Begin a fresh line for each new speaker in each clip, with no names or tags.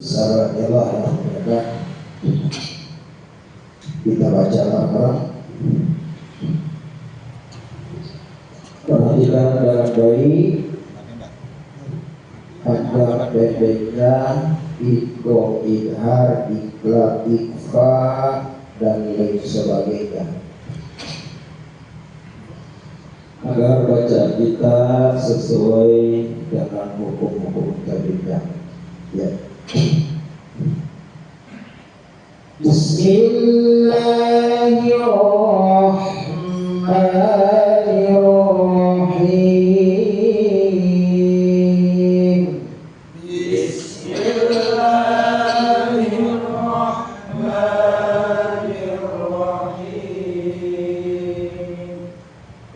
Sahabatullah yang berada, kita baca bareng. Perhatikan dalam doi ada bedanya iko, idhar, ikhlaq, ikfa dan lain sebagainya, agar bacaan kita sesuai dengan hukum-hukum tajwidnya. Ya. Bismillahirrahmanirrahim. Bismillahirrahmanirrahim.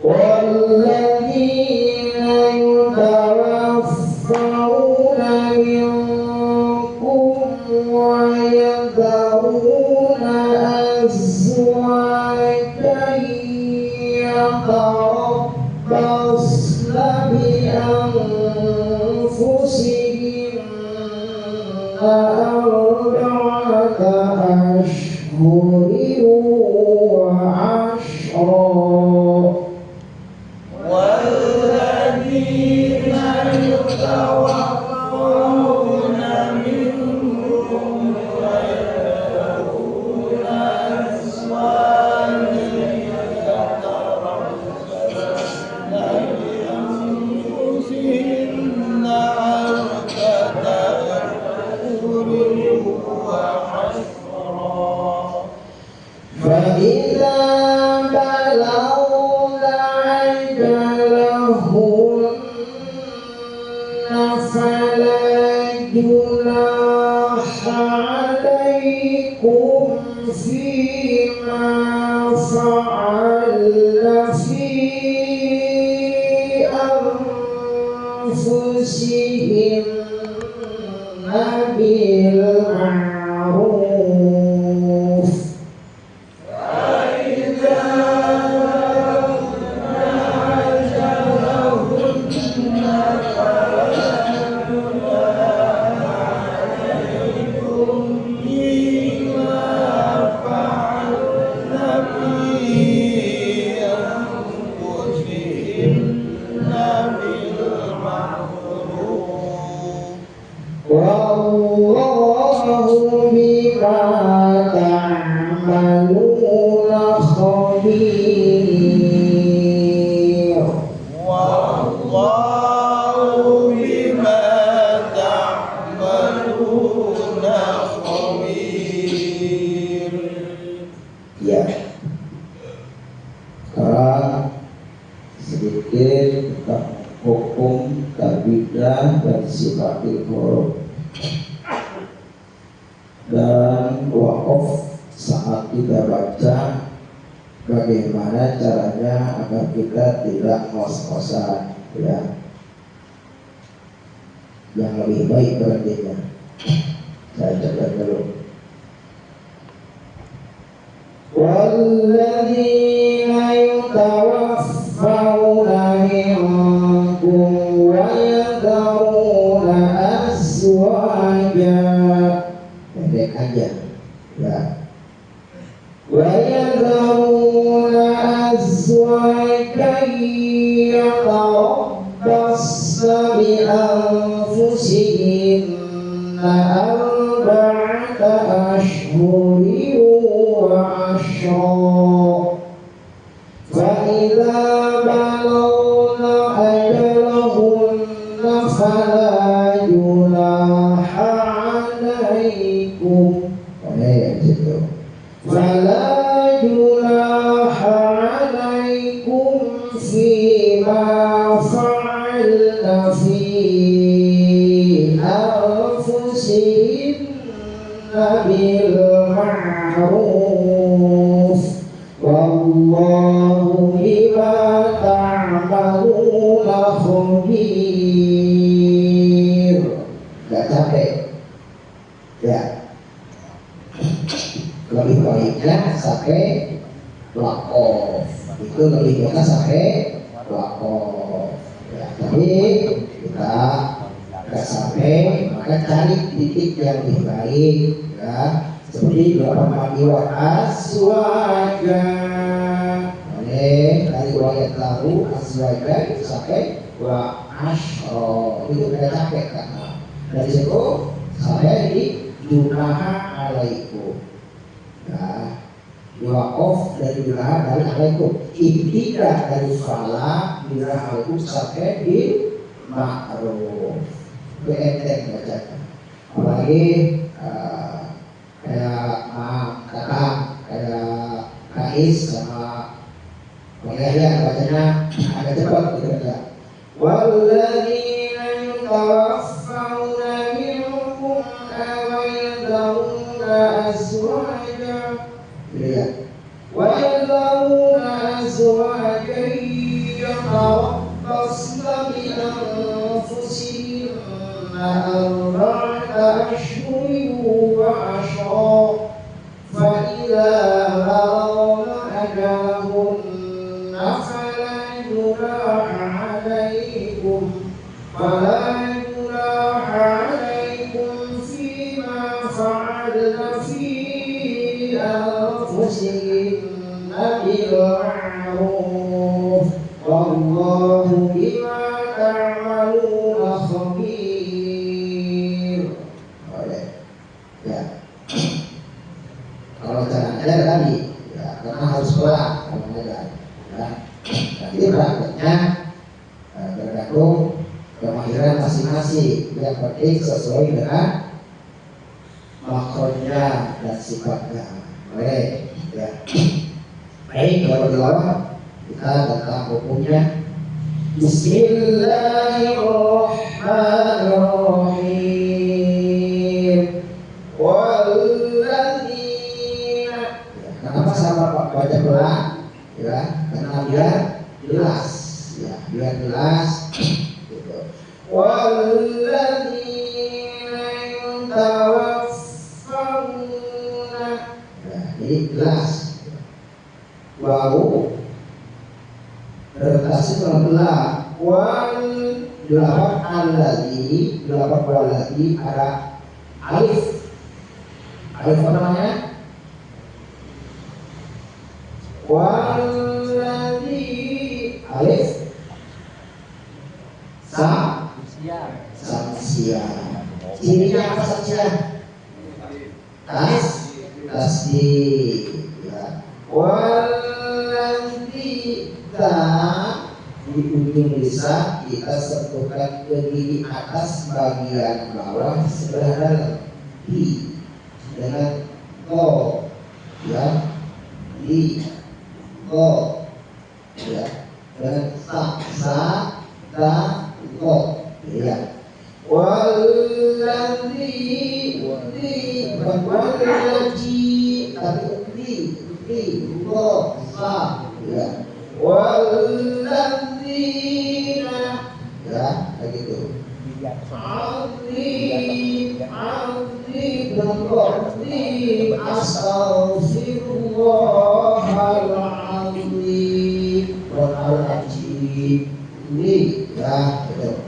Walladzina yutawaffawna minkum wa yadharuna azwajan yatarabbasna bi anfusihinna arba'ata ashhurin wa 'ashra. فإذا بلغن أجلهن فلا جناح عليكم فيما فعلن في أنفسهن بالمعروف. Wallahu bima ta'maluna khabir. Wallahu bima ta'maluna khabir. Ya. Sekarang sedikit tentang hukum tabidah dan sifatil huruf dan waqaf saat kita baca, bagaimana caranya agar kita tidak ngos-ngosan, ya, yang lebih baik berarti. Saya coba dulu. Walladzina yutawaffawna minkum wa yadharuna azwajan, pendek aja, ya. Wa yadharuna azwajan yatarabbasna bi anfusihinna arba'ata ashhurin wa 'ashra. Fa idza balagna ajalahunna fala junaha 'alaikum. Fala junaha 'alaikum fima fa'alna fi anfusihinna bil ma'ruf. Wallahu bima ta'maluna khabir. Gak capek, ya. Lebih baiknya pakai waqaf, itu lebih baiknya pakai waqaf, ya. Tapi kita nggak sampai, maka cari titik yang lebih baik ya, seperti 8 wa aswaja. Dari ayat lalu aswaja sampai wa asyro, itu udah capek kan. Dari situ saya di junaha alaikum ya, dua off dari junaha dari alaikum, ibtidah dari fala junaha alaikum sampai di ma'ruf. Itu enteng bacanya, apalagi kayak kakak, kayak Kais sama Yahya bacanya agak cepat gitu ya. Walladzina yutawaffawna minkum aw yadhuruna azwaja, ya, wa yadhuruna azwajan yatarabbasna bi anfusihinna arba'ata ashhurin wa ashra, fa idza balagna ajalahunna فلا جناح عليكم فيما فعلن في أنفسهن بالمعروف والله بما تعملون خبير. Ya, kalau cara ada tadi ya, karena harus pelan kalau ada ya. Nanti prakteknya tergantung kemahiran masing-masing, yang penting sesuai dengan makronya dan sifatnya. Baik ya. Baik, kalau di bawah kita tentang hukumnya. Bismillahirrahmanirrahim. Walladzina, kenapa sama Pak baca pelan ya, karena biar jelas ya, biar jelas. Walladzina yutawaffawna, ini jelas. Wau redaksi pelan-pelan. Wal delapan alladzi, delapan walladzi ada alif. Alif apa namanya? Walladzi alif samsia. Cirinya apa samsia? Tasdid ya. Walladzi di ujung lisan kita sentuhkan ke gigi atas bagian bawah sebelah dalam di dengan to ya, di to ya, dengan sa to ya. Walladzi tapi di to sa ya. Walladzina ya, begitu. Azim astaghfirullahaladzim waladzim. Ini ya, betul.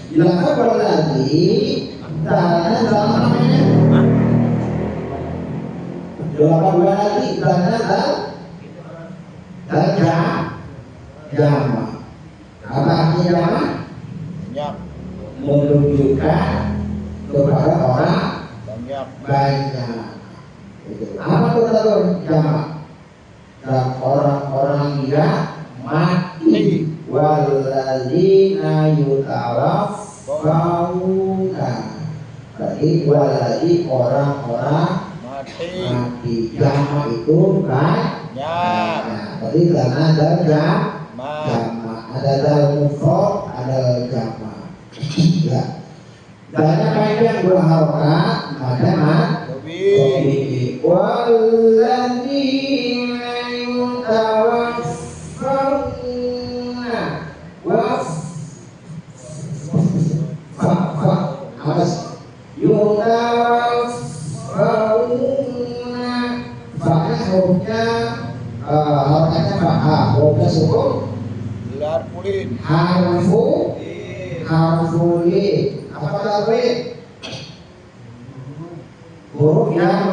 Dilakukan lagi tanah namanya. Dilakukan lagi tanah dan jama. Apa artinya jama? Menunjukkan kepada orang banyak. Apa itu jama? Dan orang-orang yang mati. Walladzina yutawaffawna. Berarti walladzi orang-orang mati. Jama itu banyak. Berarti karena ada jama, ada mufrad, ada jama. Ya. Banyak panjang dua harokat, ada walladzina yutawaffawna harokatnya sukun harfulin Apa tajwid? Huruf yang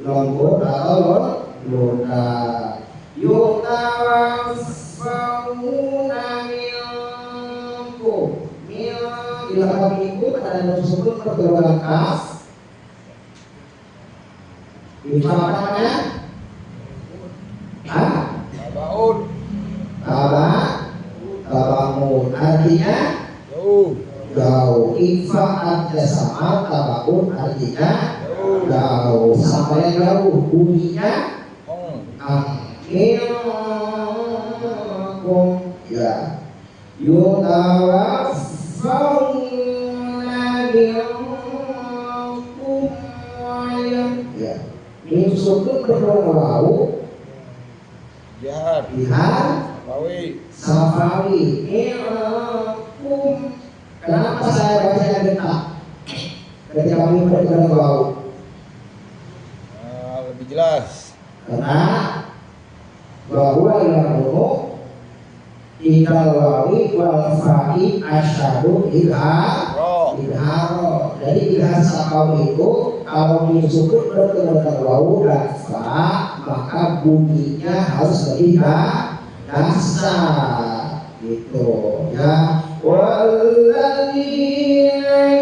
lembut atau lunak. Yutawaffawna minkum. Bila kami ikut ada tersebut perturunan kaf. Itu apa namanya?
Tabaun.
Tabaun artinya jauh. Infa'at sama tabaun artinya jauh. Sampai jauh bunyinya minkum ya. Yutawaffawna minkum ya. Ini sukun berlalu
Jihad.
Safawi minkum. Kenapa saya bacanya genap ketika kami berlalu?
Lebih jelas.
Karena bahwa yang idal wawi wal fa'i asyadu idharo. Jadi idhar sakawi itu kalau disukun bertemu wawu dan fa, maka bunyinya harus lebih dasar gitu ya. Walladzina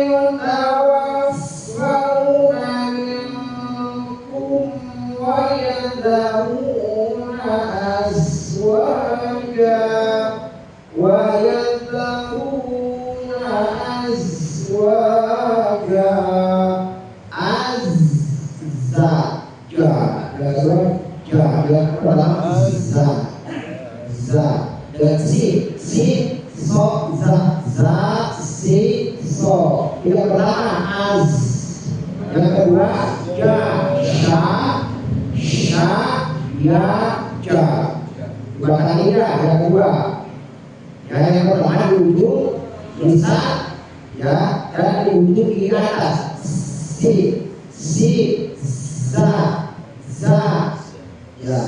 yutawaffawna minkum wa yadharuna azwaja dan si so za si so. Yang pertama az, yang kedua ja sha ya ja. Bahkan tidak yang kedua ya, yang pertama di ujung bisa ya, dan di ujung di atas si za ya,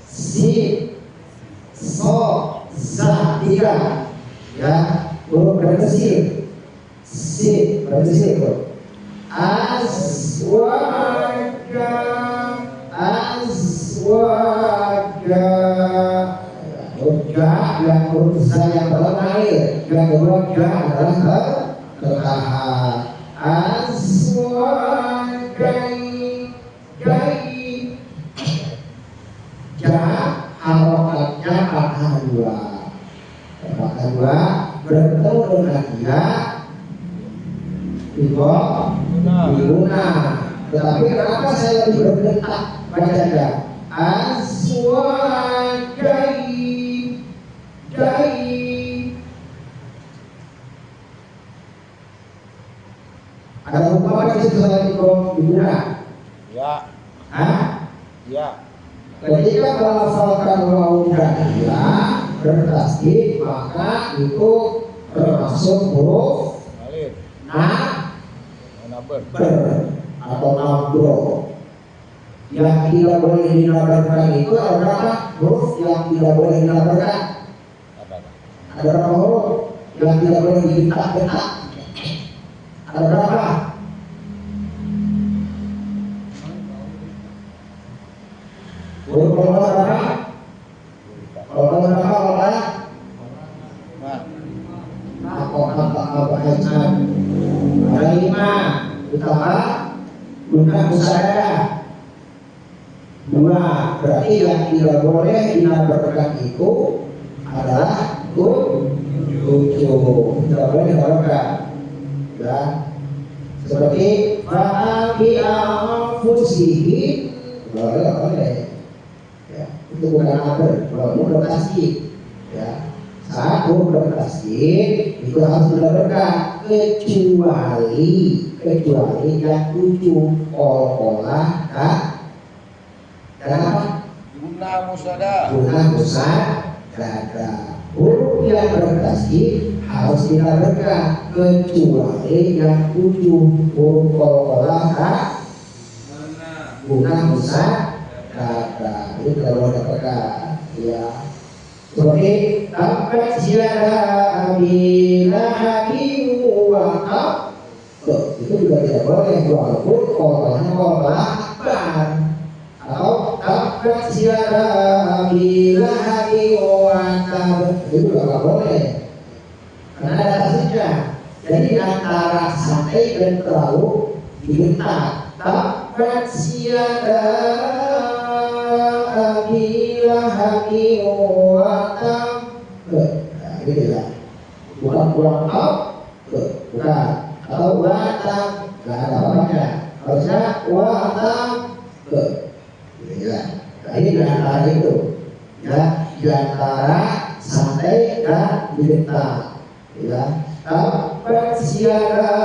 si so za tiga ya, huruf berkecil si berkecil azwaja yang huruf yang pertama air, yang kedua adalah tertahan azwagai harokatnya fathah dua bertemu dengan dia diguna. Tetapi kenapa saya lebih bergetak bacanya azwagai ada hukum apa sih selain diguna?
Ya. Ya.
Ketika melafalkan wawu dan ya bertasdid, maka itu termasuk huruf ber atau nabro. Yang tidak boleh dinabarkan itu ada berapa huruf yang tidak boleh dinabarkan? Ada berapa huruf yang tidak boleh dibentak-bentak? Ada berapa? Huruf berapa? Kalau ada 5 ditambah bukan musyawarah 2, berarti yang tidak boleh dinabarkan itu adalah 7, tidak boleh dinabarkan ya, seperti fa'afi anfusihim boleh ya, itu bukan nabar, kalau bertasdid ya. Saat bertasdid itu harus dinabarkan kecuali yang 7 kol-kolah dan apa?
Guna musada.
Huruf yang bertasdid harus dinabarkan kecuali yang 7 huruf kol-kolah dan guna musada. Itu tidak boleh dinabarkan ya. Seperti tabbat yada abi lahabin wa tab juga tidak boleh walaupun kolanya kol akbar atau tabbat yada abi lahabin wa tab, itu juga nggak boleh karena ada tasnya. Jadi antara santai dan terlalu dibentak. Tabbat yada abi lahabin wa tab, nah gitu ya, bukan pulang up, bukan, atau watab, nggak ada apa-apanya, harusnya watab, ya. Nah, ini di antara itu, ya, di antara santai dan dibentak, ya. Tabbat yada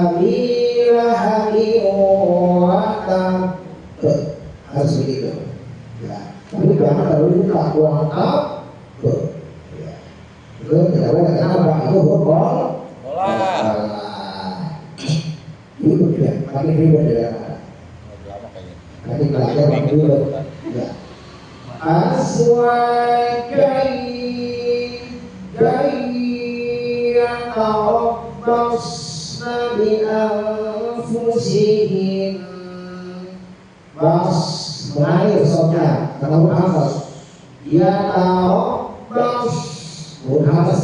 abi lahabin wa tab, harus begitu, ya. Tapi jangan terlalu dibentak, pulang up, ya. Itu tidak boleh, kenapa? Itu bobol
Bola.
Itu ya, makin ribet ya.
Lama kayaknya.
Nanti belajar makin ribet. Ya. Yatarabbasna bi anfusihim. Bas mengalir soalnya karena huruf yatarabbas huruf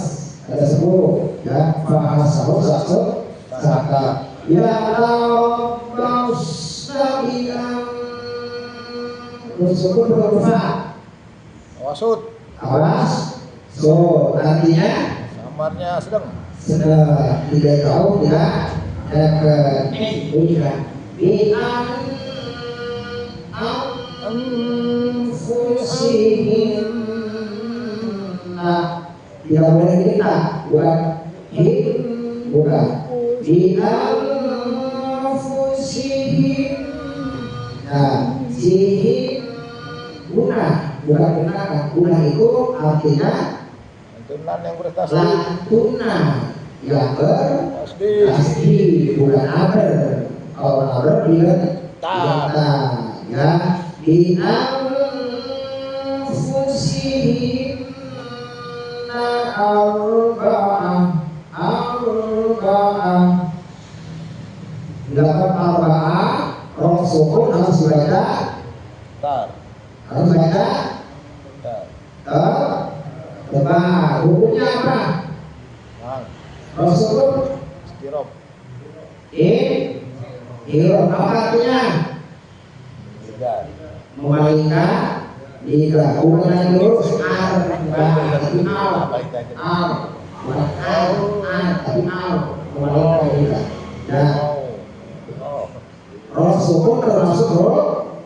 ada 10 ya, fahasahu saka yatarabbasna bi anfusihim huruf
Wasut.
awas so artinya
Samarnya sedang.
sudah tidak tahu ya ke ujian bi anfusihim, nah tidak boleh kita bukan bukan bi anfusihim, nah sihim guna bukan gunakan, guna itu artinya
Lantunan yang bertasbih.
lantunan yang
Tasbih.
bertasbih bukan aber. Kalau aber dia ya di anfusihim arba'ah dilakukan arba'ah, roh sukun harus dibaca
Tar.
depan. Hukumnya apa?
Mang.
Roh sukun
Stirop.
apa artinya?
Tiga.
Memalingkan dilakukan yang lurus tapi bukan tapi memalingkan juga. Dan
Oh.
roh sukun termasuk roh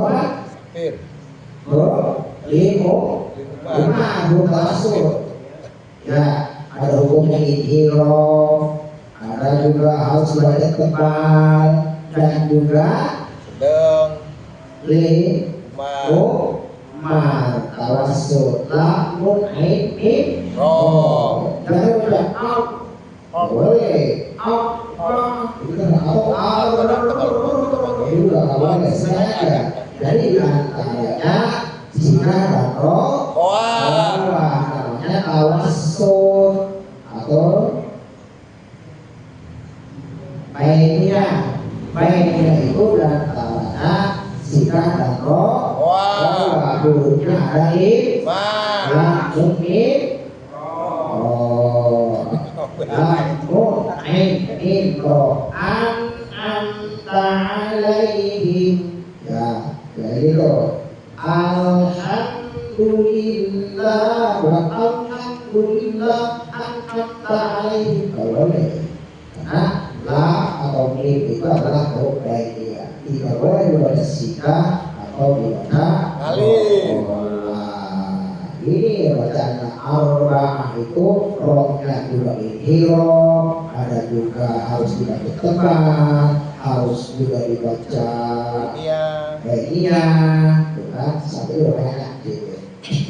apa?
Pir.
Roh lima termasuk. Ya, ada hukumnya inhiro, ada juga harus baca tebal, dan juga
Sedang.
mar tawassul lamun ain
Roh.
jangan udah boleh itu kan itu nggak boleh sengaja. Jadi antaranya zina dan roh namanya tawassul atau baiknya itu dan antaranya zina dan roh hurufnya ada lamun roh anta alaihim, ya gitu. Alhamdulillah bukan alhamdulillah anta alaihim, kalau boleh karena la atau mim itu adalah huruf baiknya, tidak boleh dibaca sika atau dibaca
Alif.
Ini bacaan arba'ah itu rohnya juga inhiro, ada juga harus dibaca tebal, harus juga dibaca baiknya, bukan sampai banyak gitu.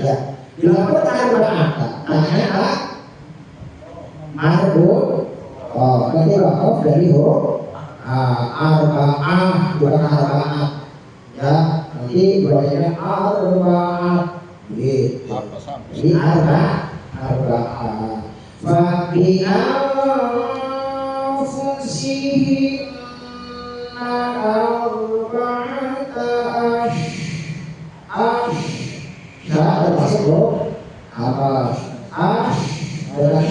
Ya, dilakukan arba'ah, tanya marbun, berarti wakaf dari huruf arba'ah bukan arba'ah, ya nanti bacanya arba'ah gitu. Jadi arba'ah Fabi anfusihim arba'ata termasuk loh apa dengan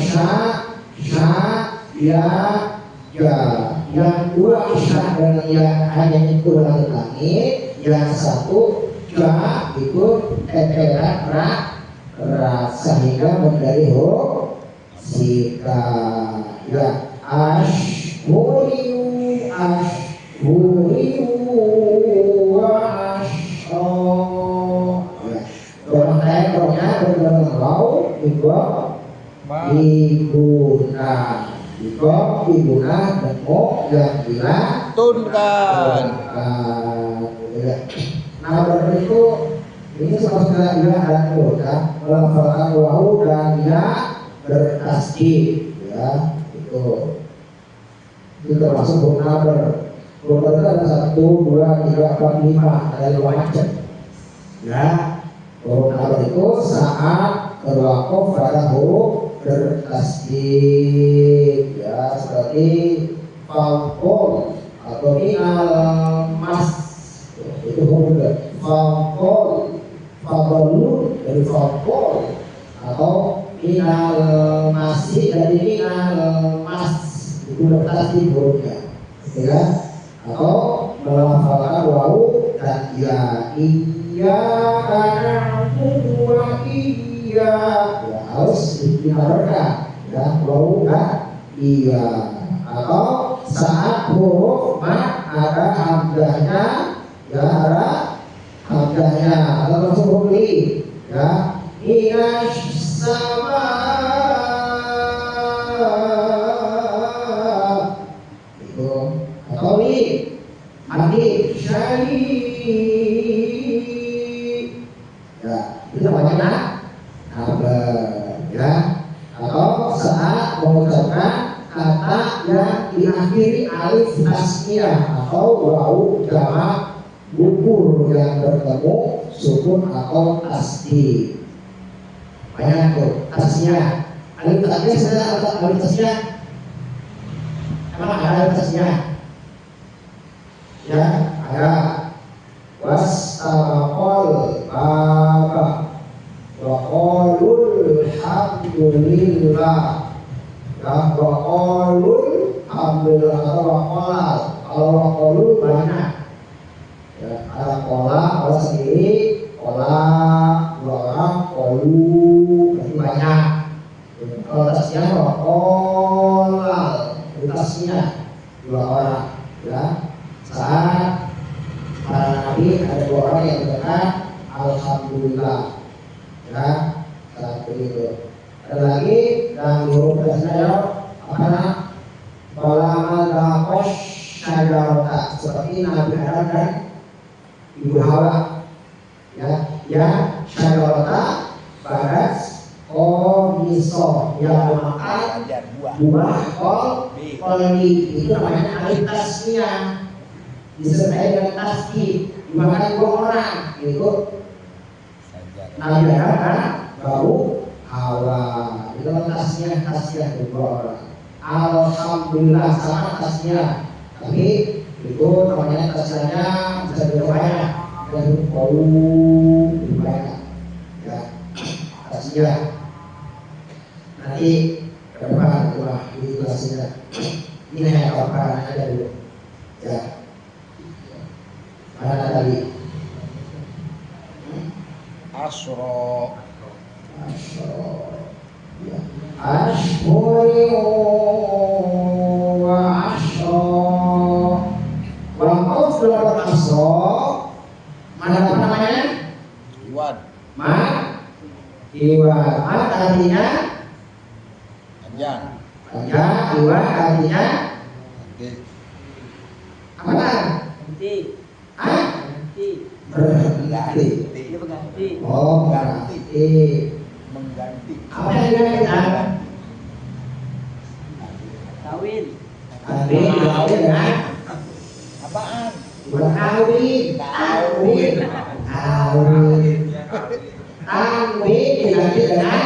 ya yang dua dengan yang hanya itu langit, yang satu itu tetelan sehingga menjadi sika ya ashuriu wa Dorongnya bergerak juga ibuna dan yang bilang
tunkan.
Nah berarti itu ini sebenarnya dia dan ya melafalkan wau dan dia bertasdid ya itu termasuk huruf itu ada 1, 2, 3, 4, 5 ada 5 macam ya. Huruf itu saat berwakaf pada huruf bertasdid ya seperti faqul atau minal mas itu huruf faqul faqulun dari faqul atau minal masih dari minal mas itu bertasdid hurufnya ya atau melafalkan wawu dan iya wa iya ya harus dibenarkan ya wawu dan iya atau saat huruf ma ada hamzahnya ya ada hamzahnya atau langsung huruf li ya minas sama itu atau li mandi syari ya itu namanya kabar ya atau saat mengucapkan kata yang diakhiri alif tasniyah atau wawu jamak gugur yang bertemu sukun atau tasdid banyak tuh tasniyah alif tasniyah atau alif tasniyah emang ada alif tasniyah ya ada wastabaqal baba wa qalul hamdulillah ya wa qalul hamdulillah atau wa qalal kalau wa qalul banyak ya ada qala Allah sendiri qala dua orang qalu berarti banyak kalau tasnya wa qalal itu tasnya dua orang ya saat para nabi ada 2 orang yang berkata alhamdulillah ya saat begitu ada lagi yang huruf dasarnya apa balamal dakos syajarota seperti Nabi Adam dan Ibu Hawa ya syajarota bagas miso yang memakan buah kolbi itu namanya alif tasniyah disertai dengan tasdid dimakan 2 orang itu Nabi Adam dan bau Hawa itu tasnya 2 orang alhamdulillah sama tasnya tapi itu namanya tasnya bisa lebih banyak dan bau lebih banyak ya tasnya nanti ke depan itulah ini tasnya ini hanya gambaran aja dulu ya ada tadi
Asro
Ashhuri wa ashro wa qaflul asro mana apa namanya?
Iwan
Iwan artinya
panjang
Iwan artinya apa kan? Berhenti. Oh, mengganti. Apa yang diganti?
Kawin.
Kawin kan?
apaan?
Bukan kawin. Kawin diganti dengan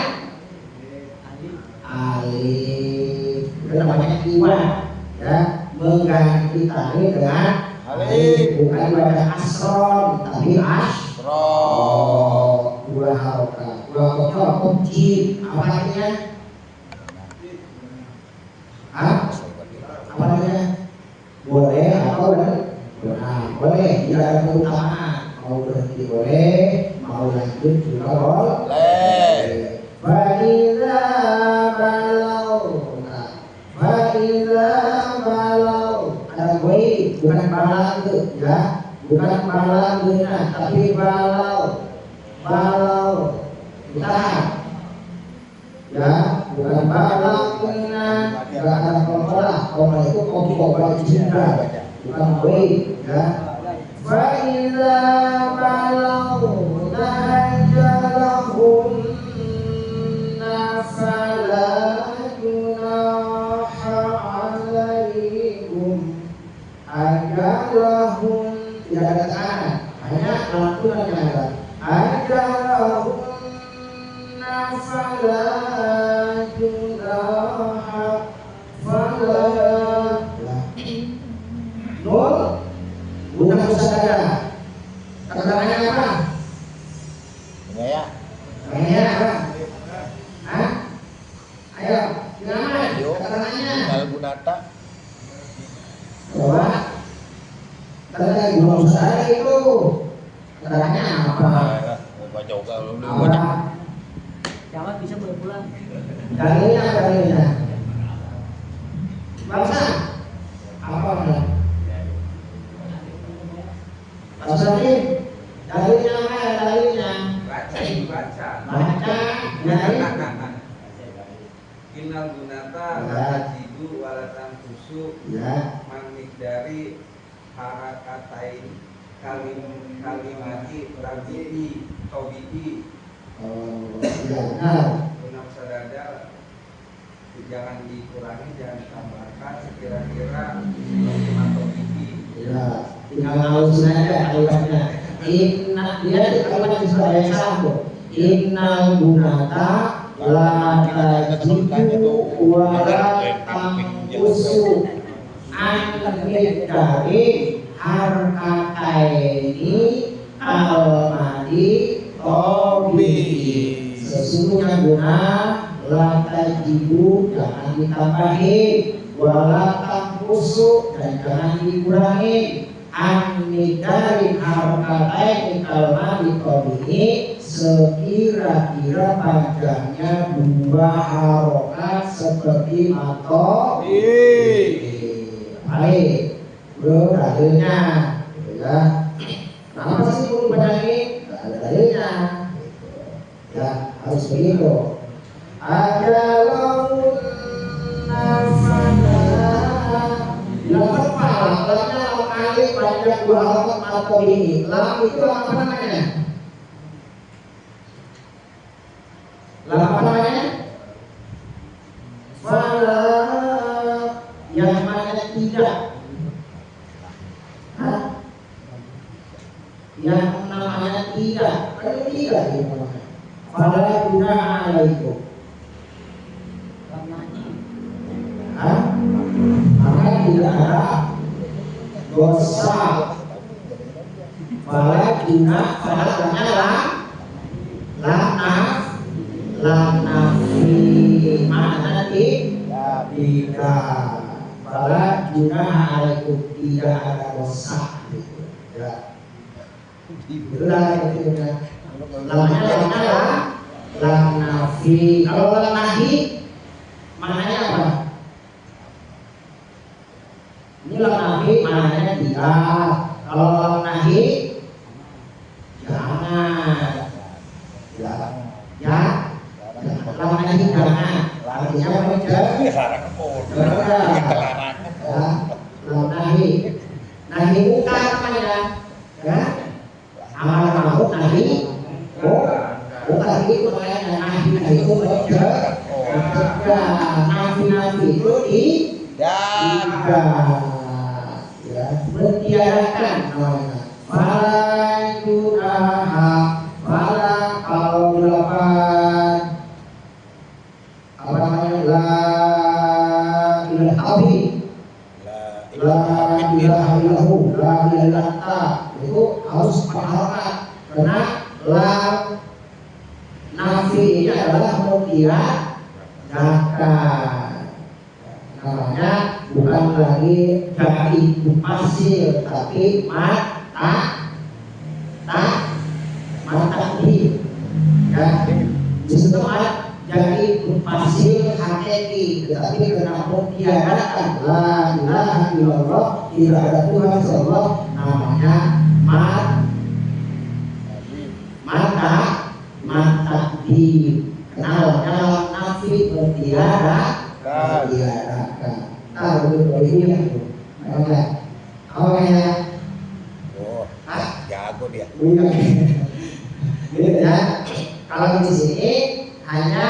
itu namanya iwan, ya, mengganti tali dengan alif, bukan baca asron tapi
Asro.
dua harokat, dua harokat jim, apa artinya? Apa artinya? Boleh atau benar, boleh, tidak ada keutamaan, mau berhenti boleh, mau lanjut juga boleh. Faiza balau, faiza balau, ada gue, bukan balang ya, bukan balang tapi balau, tahan, ya, bukan balang nggak ada kola itu kola juga, bukan gue, ya. Faiza balau najalahum fala junaha alaikum ajalahum, tidak ada tangan, hanya lakukan ada ajalahum fala junaha fala nol guna usaha. Keterangannya apa?
Ya.
Apa? Hah? Ayo, gimana? Keterangannya?
Tinggal gunata.
Coba. Keterangan guna usaha itu. Keterangannya apa?
Baca juga belum
Apa?
baca.
Jawab bisa berpulang.
Dalilnya. Bangsa. Apa namanya? Maksudnya dalilnya apa? Dalilnya
baca
dari
Innal gunata
ya.
tajidu walatan kusuk
Ya.
dari harakatain kalimati rabi'i tabi'i
Ya, benar.
guna sadada jangan dikurangi, jangan ditambahkan sekira-kira lima tabi'i.
Ya, tinggal ngalusin aja kalimatnya. Inna, dia kalimat sebagai satu. Innal gunata la tajidu wa la tamkusu an dari harkataini al-madi tobi. Sesungguhnya guna la tajidu jangan ditambahin, wa la tamkusu dan jangan dikurangi. Dari harkatain kalma dikobihi sekira-kira panjangnya dua harokat seperti mato. Baik, bro, dalilnya, ya. Kenapa sih guru ini? Gak ada dalilnya, ya harus begitu. Ada lamun nafana, lamun pahalanya alif panjang dua harokat atau ini. Lam itu apa namanya? Lam apa namanya? Fala, yang mana tidak. Hah? Yang namanya tidak. Kan tidak ini namanya. Fala junaha alaikum. Hah? Maka tidak ada dosa. Fala junaha, fala nafi mana tidak. Fala junaha alaikum, tidak ada dosa gitu. Ya. Itulah itu namanya lam nafi. Kalau lam nahi maknanya apa? Ini lam nafi maknanya tidak. Kalau lam nahi jangan. Ya. Lam nahi jangan. Artinya apa? Ya. Lam nahi. Nahi bukan namanya. Ya. Amal ma'ruf nahi bukan itu makanya nahi itu mencegah. Nafi itu tidak, ya, mentiadakan namanya. Fala junaha, fala kalau delapan apa namanya, la ilaha la ilaha illahu la ilaha illa itu harus paharokat karena lam nafi ini adalah mutiadakan namanya bukan lagi jadi pasir tapi mata di ya disebut jadi pasir hakiki tetapi karena mutiadakan la ilaha illallah tidak ada Tuhan selain namanya mata di kenal nafi mutiadakan tahu ini ya
jago dia.
Gitu ya. Kalau di sini hanya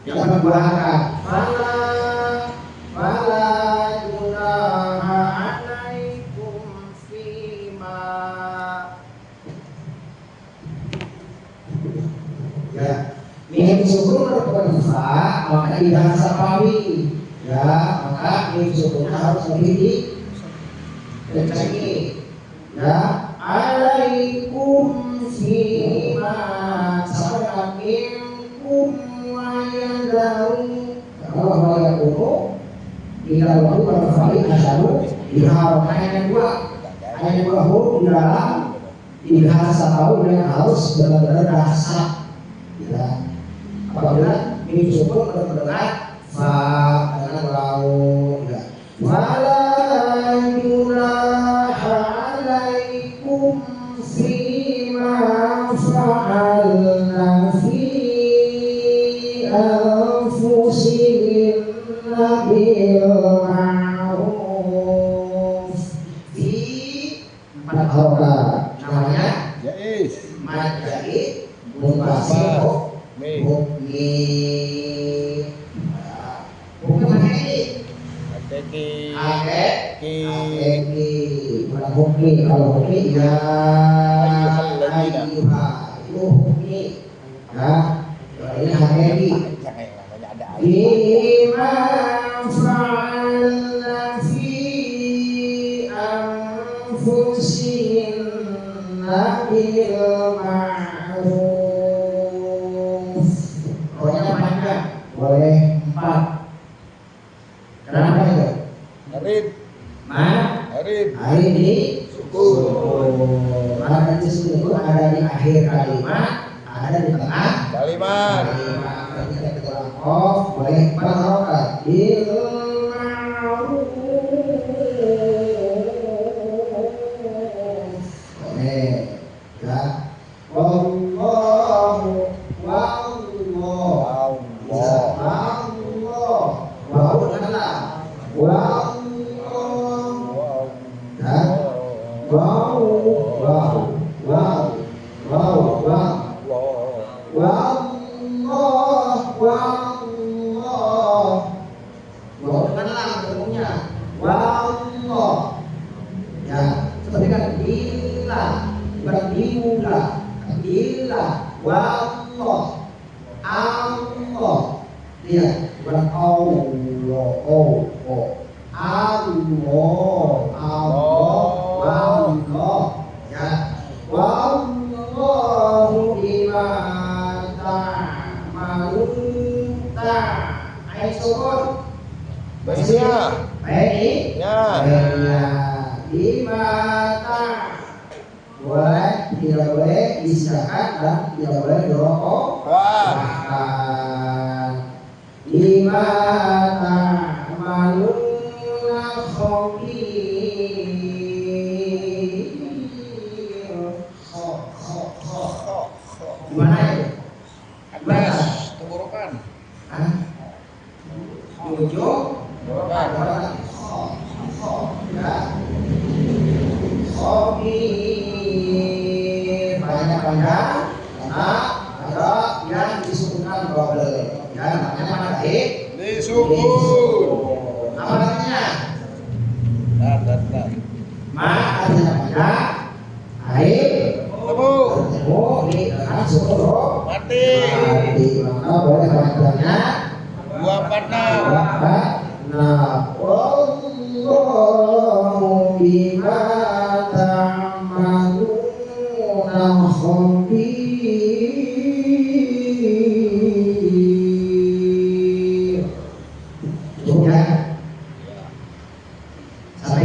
yang membuahkan fala junaha alaikum fima ya min sukun merupakan fa maka di bahasa Pawi ya maka min sukunnya harus lebih dikencangi ya alaikum fima sama minkum wa yadaru kalau yang kuno di dalam waktu berfali asalu di hal ayat dua huruf di dalam di bahasa tahu yang harus benar-benar dasar ya apabila ini syukur benar-benar fa dengan laut ya wala junaha alaikum fima fa'alna fi anfusihinna bil ma'ruf fi empat harokat namanya
Jais.
majai munfasil mukmi mana mukmi kalau mukmi ya itu mukmi ya ini hakiki bima fa'alna fi anfusihinna bil ma'ruf pokoknya panjang boleh 4 kenapa itu? Arif ini sukun karena sukun itu ada di akhir kalimat ada di tengah
kalimat
kita ketulang kof boleh 4 harokat bil ma'ruf boleh ya wallahu tidak boleh disilakan dan tidak boleh dirokokkan. Lima ta'maluna khabir. Gimana itu?
Atas tenggorokan.
Ujung
Tenggorokan.
Ya. Khabir banyak-banyak karena ada yang disukunkan double. Ya namanya mana
Disukun.
apa namanya?
Dar.
Ma artinya banyak. Air
Temu.
di dengan sukun
Mati.
mati maka boleh banyak
246.
Nah, wallahu bima ta'maluna khabir.